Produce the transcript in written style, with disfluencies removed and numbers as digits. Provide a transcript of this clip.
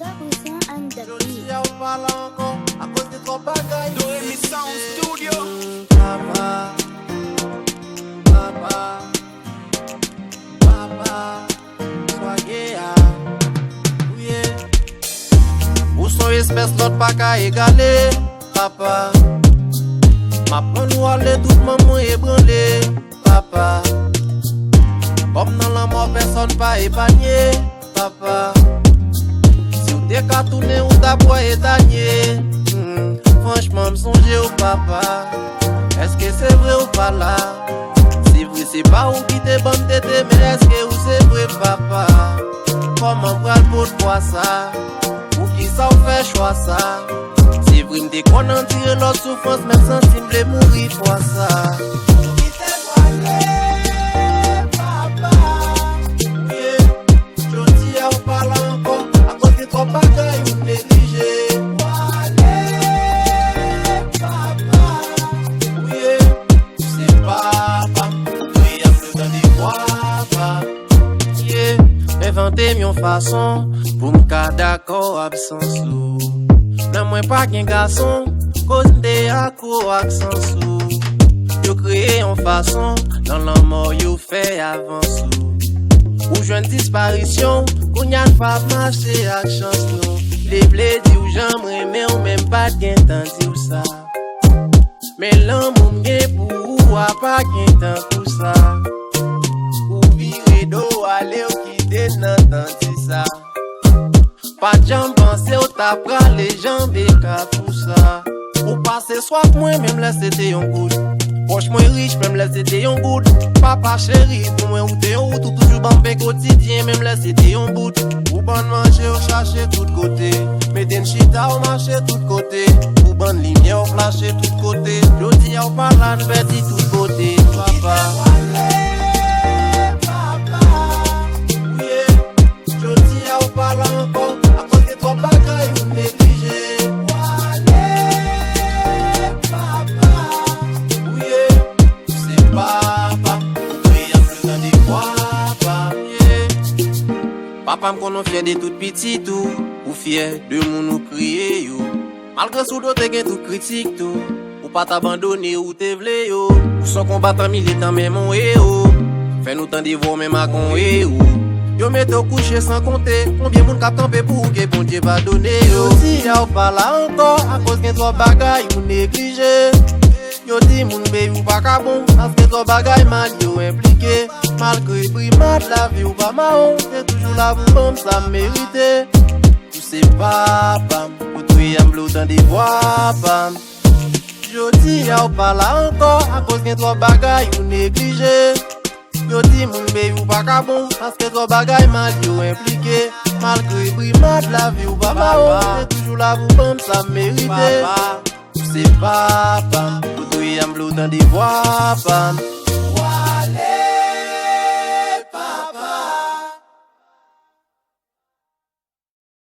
Saouza and the beat. Y'a on parle encore à cause de trop bagailles. Doemi Sound Studio. Papa, papa, papa, soyez à oui. Où sont espèces l'autre pas qu'à égaler, papa. M'apprends nous aller toute maman ébranlée, papa. Comme dans la mort personne pas épargné, papa. Si vous décartournez ou d'abord étagné, franchement m'songez au papa. Est-ce que c'est vrai ou pas là? Si vrai c'est pas où qui te bonne tête, mais est-ce que vous c'est vrai papa? Comment bral pour toi ça? Ou qui ça ou fait choix ça? Si vrai m'dé qu'on en tire l'autre souffrance, même sans me mourir pour ça. Inventer mion façon pour m'ka d'accord absence ou nan moi pas qu'un garçon cause de accro accent sou yo créé en façon dans la mort yo fait avance ou jeune disparition qu'on y a pas marché à chance non les blé di ou j'aimerais mais ou même pas qu'un temps di ou ça mais l'amour m'est pour ou a pas qu'un temps pour ça ou virer d'eau aller nan tanti ça. Pas de jambes penser au tapra les jambes et cas pour ça. Ou passer soif moi même là c'était un good. Poche moi riche même là c'était un good. Papa chéri pour moi ou t'es ou tout toujours bambé quotidien même là c'était un bout. Ou bon manger ou chercher tout côté. Mettez une chita ou marcher tout côté. Ou bonne lumière ou flasher tout côté. Jodi ou parlant petit tout côté papa. Papa m'konon fier de tout petit tout, ou fier de moun ou crier yo. Malgré sou do te gen tout critique tout, ou pas t'abandonner ou te vle yo. Ou son combattant militant même mon héros, fait nous tant voir même à con héros. Yo mette au coucher sans compter, combien moun kap campé pour que bon Dieu va donner yo. Si y'a ou pas là encore, à cause gen trop bagaille ou négligé. Yo di moun be ou pas ka bon, parce que trop bagaille mal yo impliqué. Malgré primat la vie ou pas marron, c'est toujours la bombe ça mérité. Tu sais papa, ou tout yam blou dans des voix pam. Yo di y'a ou pas là encore, à cause gen trop bagaille ou négligé. Yo di moun be ou pas ka bon, parce que trop bagaille mal yo impliqué. Malgré primat la vie ou pas marron, c'est toujours la bombe ça mérité. Tu sais papa, ou tout yam blou dans des voix pam.